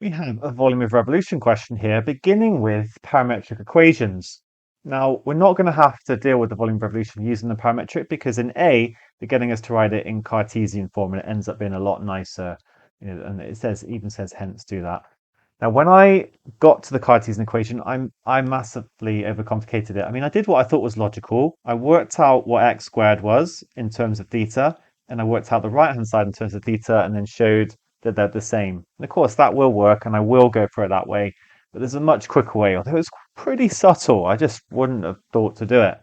We have a volume of revolution question here, beginning with parametric equations. Now, we're not going to have to deal with the volume of revolution using the parametric because in A, they're getting us to write it in Cartesian form and it ends up being a lot nicer. And it even says hence do that. Now, when I got to the Cartesian equation, I massively overcomplicated it. I mean, I did what I thought was logical. I worked out what x squared was in terms of theta, and I worked out the right-hand side in terms of theta, and then showed that they're the same. And of course, that will work, and I will go for it that way. But there's a much quicker way, although it's pretty subtle. I just wouldn't have thought to do it.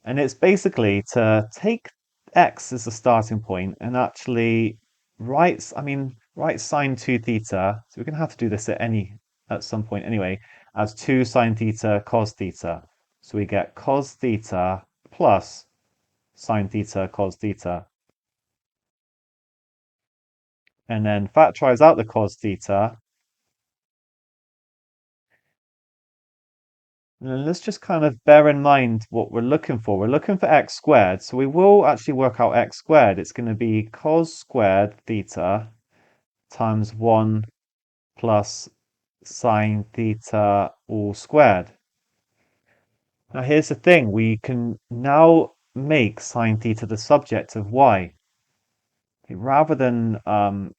And it's basically to take x as the starting point and actually write sine 2 theta. So we're going to have to do this at some point anyway, as 2 sine theta cos theta. So we get cos theta plus sine theta cos theta. And then factorize out the cos theta. And let's just kind of bear in mind what we're looking for. We're looking for x squared. So we will actually work out x squared. It's going to be cos squared theta times 1 plus sine theta all squared. Now here's the thing. We can now make sine theta the subject of y. Rather than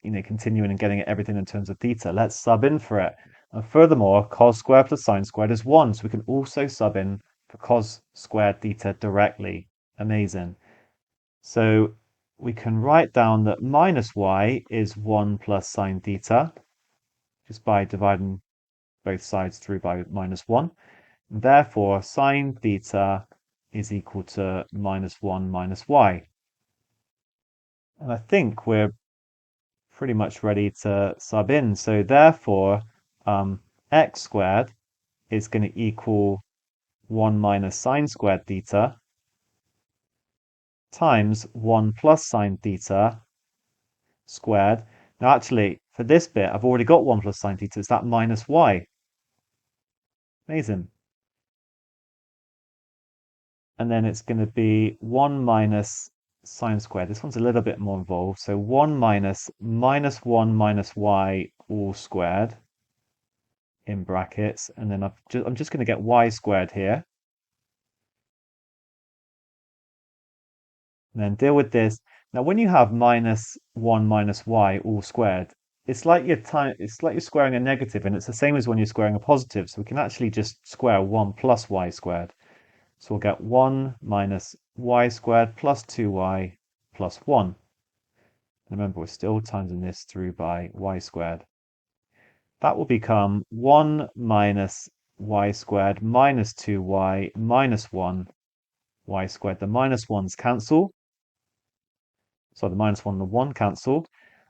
continuing and getting everything in terms of theta, let's sub in for it. And furthermore, cos squared plus sine squared is 1, so we can also sub in for cos squared theta directly. Amazing. So we can write down that minus y is 1 plus sine theta, just by dividing both sides through by minus 1. Therefore, sine theta is equal to minus 1 minus y. And I think we're pretty much ready to sub in. So therefore, x squared is going to equal 1 minus sine squared theta times 1 plus sine theta squared. Now actually, for this bit, I've already got 1 plus sine theta. It's that minus y. Amazing. And then it's going to be 1 minus sine squared. This one's a little bit more involved. So 1 minus 1 minus y all squared in brackets. And then I'm just going to get y squared here. And then deal with this. Now, when you have minus 1 minus y all squared, it's like you're squaring a negative, and it's the same as when you're squaring a positive. So we can actually just square 1 plus y squared. So we'll get 1 minus y squared plus 2y plus 1. And remember, we're still timesing this through by y squared. That will become 1 minus y squared minus 2y minus 1 y squared. The minus 1's cancel. So the minus 1 and the 1 cancel.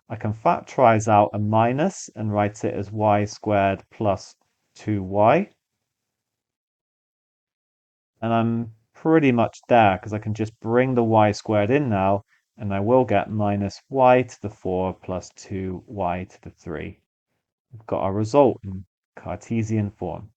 I can factorize out a minus and write it as y squared plus 2y. And I'm pretty much there because I can just bring the y squared in now, and I will get minus y to the 4 plus 2y to the 3. We've got our result in Cartesian form.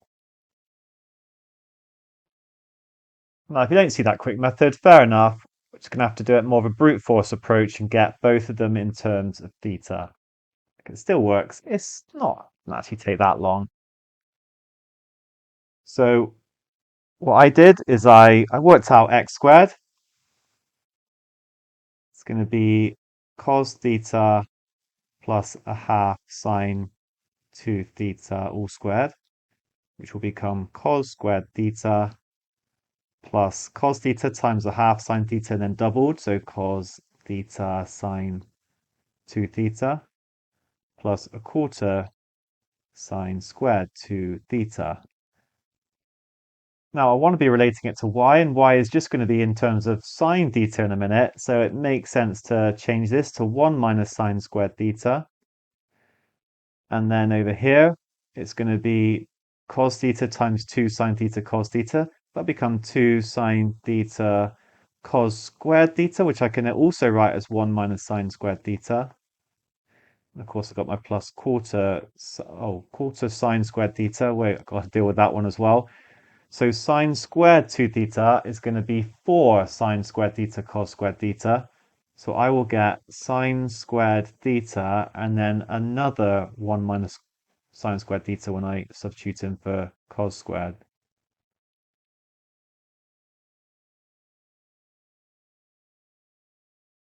Now, if you don't see that quick method, fair enough. We're just going to have to do it more of a brute force approach and get both of them in terms of theta. It still works. It's not actually take that long. So what I did is I worked out x squared. It's going to be cos theta plus a half sine 2 theta all squared, which will become cos squared theta plus cos theta times a half sine theta and then doubled, so cos theta sine 2 theta plus a quarter sine squared 2 theta. Now I want to be relating it to y, and y is just going to be in terms of sine theta in a minute, so it makes sense to change this to 1 minus sine squared theta. And then over here, it's going to be cos theta times 2 sine theta cos theta. That becomes 2 sine theta cos squared theta, which I can also write as 1 minus sine squared theta. And of course, I've got my plus quarter sine squared theta. Wait, I've got to deal with that one as well. So sine squared 2 theta is going to be 4 sine squared theta cos squared theta. So I will get sine squared theta and then another 1 minus sine squared theta when I substitute in for cos squared.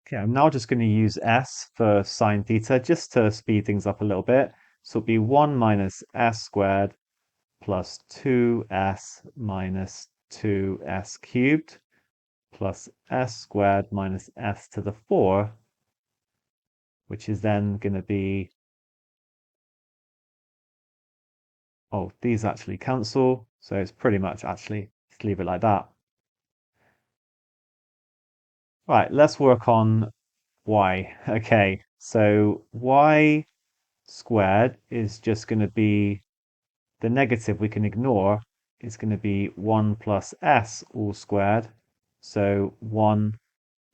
Okay, I'm now just going to use s for sine theta just to speed things up a little bit. So it'll be 1 minus s squared plus 2s minus 2s cubed plus s squared minus s to the 4, which is then going to be, oh, these actually cancel. So it's pretty much actually, just leave it like that. Right, let's work on y. Okay, so y squared is just going to be the negative we can ignore. Is going to be 1 plus s all squared. So 1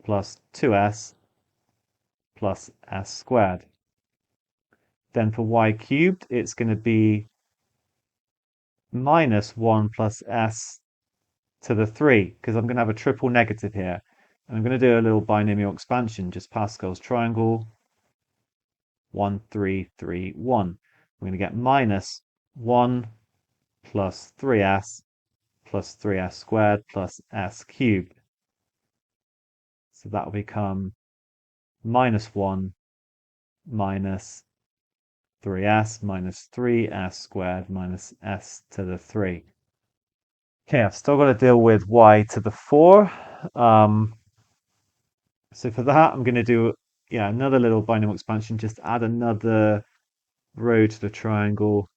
plus 2s plus s squared. Then for y cubed, it's going to be minus 1 plus s to the 3, because I'm going to have a triple negative here. And I'm going to do a little binomial expansion, just Pascal's triangle, 1, 3, 3, 1. We're going to get minus 1 plus 3s plus 3s squared plus s cubed. So that will become minus 1 minus 3s minus 3s squared minus s to the 3. Okay, I've still got to deal with y to the 4. So for that, I'm going to do another little binomial expansion, just add another row to the triangle.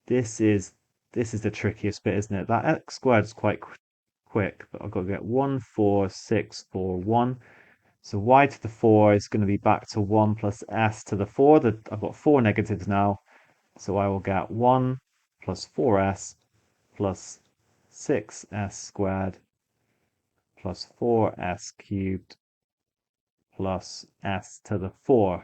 This is the trickiest bit, isn't it? That x squared is quite quick, but I've got to get 1, 4, 6, 4, 1. So y to the 4 is going to be back to 1 plus s to the 4. I've got 4 negatives now, so I will get 1 plus 4s plus 6s squared plus 4s cubed plus s to the 4.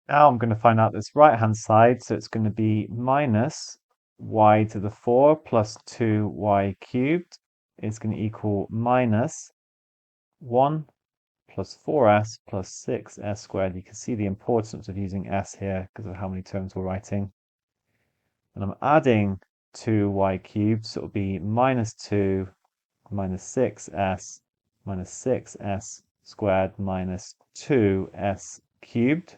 Now I'm going to find out this right-hand side, so it's going to be minus y to the 4 plus 2y cubed is going to equal minus 1 plus 4s plus 6s squared. You can see the importance of using s here because of how many terms we're writing. And I'm adding 2y cubed, so it'll be minus 2 minus 6s minus 6s squared minus 2s cubed.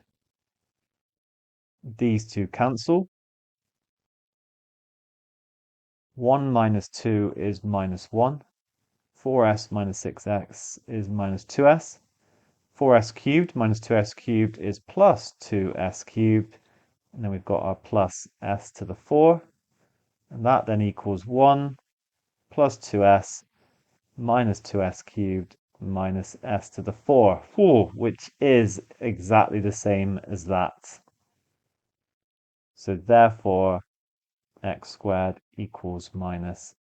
These two cancel. 1 minus 2 is minus 1. 4s minus 6x is minus 2s. 4s cubed minus 2s cubed is plus 2s cubed. And then we've got our plus s to the 4. And that then equals 1 plus 2s minus 2s cubed minus s to the 4, which is exactly the same as that. So therefore, x squared equals minus.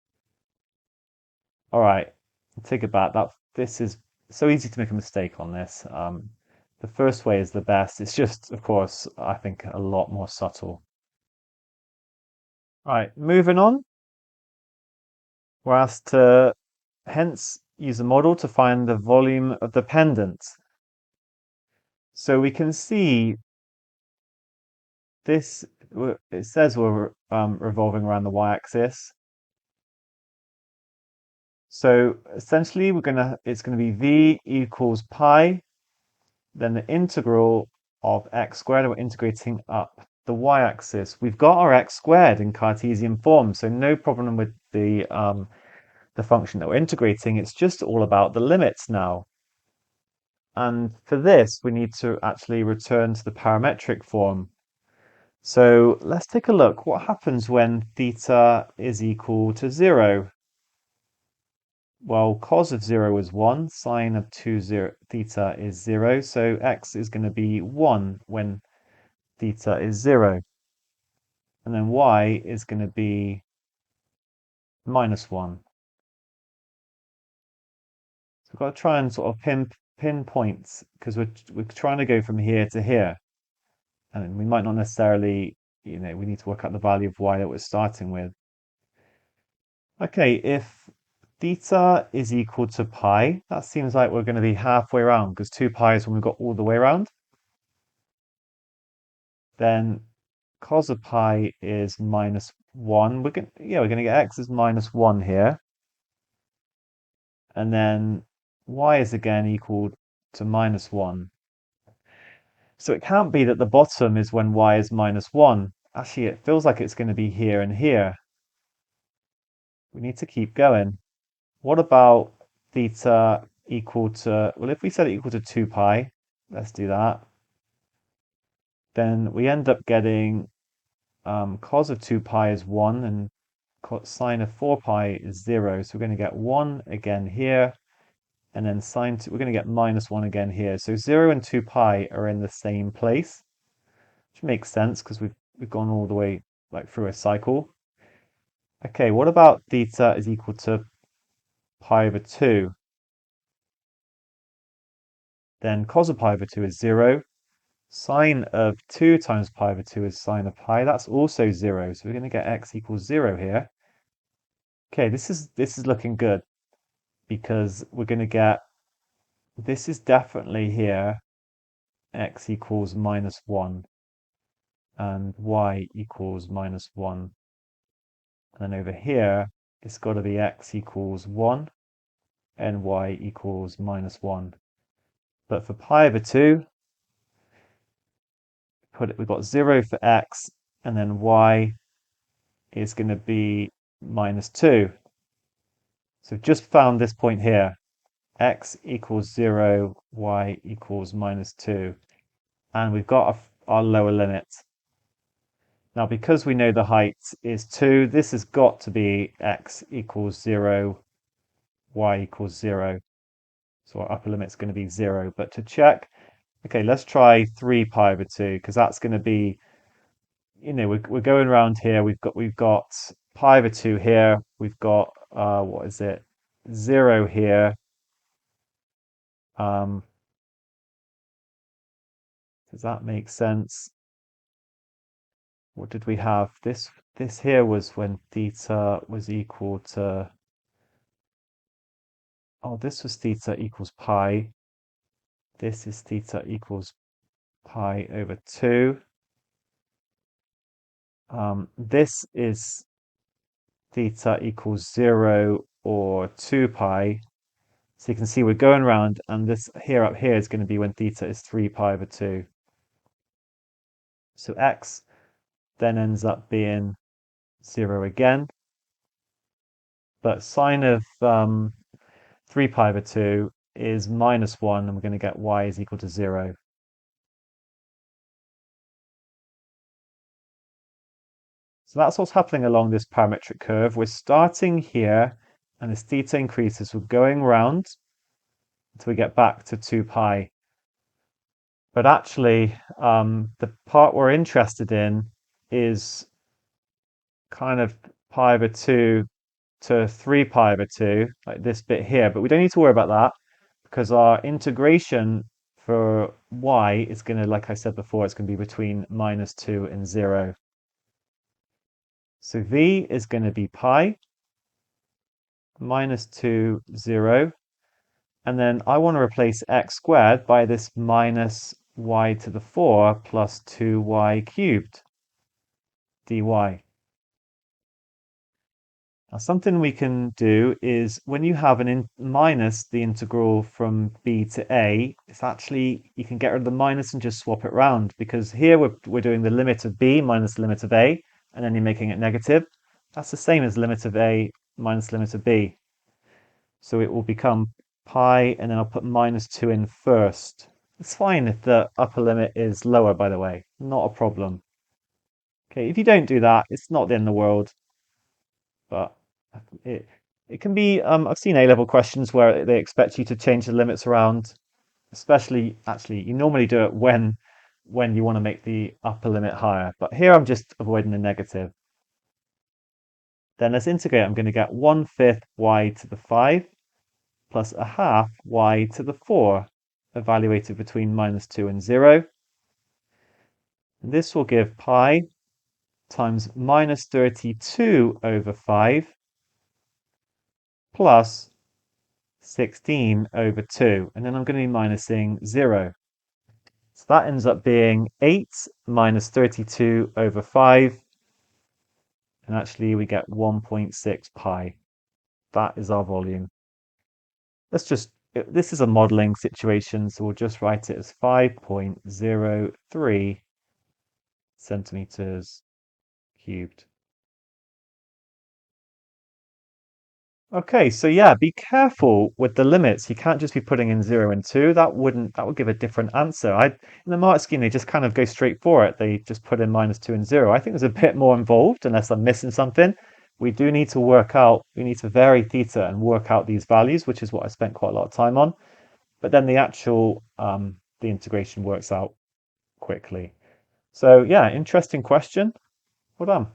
All right, take it back. This is so easy to make a mistake on this. The first way is the best. It's just, of course, I think a lot more subtle. All right, moving on. We're asked to hence use a model to find the volume of the pendant. So we can see this, it says we're revolving around the y-axis. So essentially it's gonna be v equals pi, then the integral of x squared, we're integrating up the y-axis. We've got our x squared in Cartesian form, so no problem with the function that we're integrating. It's just all about the limits now. And for this, we need to actually return to the parametric form. So let's take a look. What happens when theta is equal to 0? Well, cos of 0 is 1, sine of theta is 0, so x is going to be 1 when theta is 0. And then y is going to be minus 1. So we've got to try and sort of pinpoint, because we're trying to go from here to here. And we might not necessarily, we need to work out the value of y that we're starting with. Okay, if theta is equal to pi, that seems like we're going to be halfway around, because 2 pi is when we've got all the way around. Then cos of pi is -1. We're gonna get x is -1 here. And then y is again equal to -1. So it can't be that the bottom is when y is -1. Actually, it feels like it's going to be here and here. We need to keep going. What about theta equal to, well, if we set it equal to 2 pi, let's do that. Then we end up getting cos of 2 pi is 1 and sine of 4 pi is 0. So we're going to get 1 again here. And then sine 2, we're going to get -1 again here. So 0 and 2 pi are in the same place, which makes sense because we've gone all the way like through a cycle. Okay, what about theta is equal to pi over 2? Then cos of pi over 2 is 0. Sine of 2 times pi over 2 is sine of pi. That's also 0. So we're going to get x equals 0 here. Okay, this is looking good because we're going to get, this is definitely here, x equals -1 and y equals -1. And then over here, it's got to be x equals 1 and y equals -1. But for pi over 2, we've got 0 for x, and then y is going to be -2. So just found this point here, x equals 0, y equals -2. And we've got our lower limit. Now, because we know the height is 2, this has got to be x equals 0, y equals 0. So our upper limit's going to be 0. But to check, okay, let's try 3 pi over 2, because that's going to be, we're going around here. We've got pi over 2 here. We've got, what is it? 0 here. Does that make sense? What did we have? This here was when theta was equal to, oh, this was theta equals pi. This is theta equals pi over 2. This is theta equals 0 or 2 pi. So you can see we're going around, and this here up here is going to be when theta is 3 pi over 2. So x then ends up being 0 again. But sine of 3 pi over 2 is -1, and we're going to get y is equal to 0. So that's what's happening along this parametric curve. We're starting here, and as theta increases, we're going round until we get back to 2 pi. But actually, the part we're interested in is kind of pi over 2 to 3 pi over 2, like this bit here. But we don't need to worry about that because our integration for y is going to, like I said before, it's going to be between -2 and 0. So v is going to be pi, -2, 0. And then I want to replace x squared by this minus y to the 4 plus 2y cubed dy. Now, something we can do is when you have minus the integral from b to a, it's actually, you can get rid of the minus and just swap it round, because here we're doing the limit of b minus the limit of a, and then you're making it negative. That's the same as limit of a minus limit of b. So it will become pi, and then I'll put -2 in first. It's fine if the upper limit is lower, by the way, not a problem. Okay, if you don't do that, it's not the end of the world, but it it can be, I've seen A-level questions where they expect you to change the limits around, especially, actually, you normally do it when you want to make the upper limit higher, but here I'm just avoiding the negative. Then let's integrate. I'm going to get 1/5 y to the 5 plus 1/2 y to the 4, evaluated between -2 and 0. And this will give pi times -32 over 5 plus 16 over 2. And then I'm going to be minusing 0. So that ends up being 8 minus 32 over 5. And actually we get 1.6 pi. That is our volume. This is a modeling situation, so we'll just write it as 5.03 centimeters cubed. Okay, so yeah, be careful with the limits. You can't just be putting in 0 and 2. That would give a different answer. In the mark scheme, they just kind of go straight for it. They just put in -2 and 0. I think there's a bit more involved, unless I'm missing something. We do need to we need to vary theta and work out these values, which is what I spent quite a lot of time on. But then the integration works out quickly. So yeah, interesting question. Well done.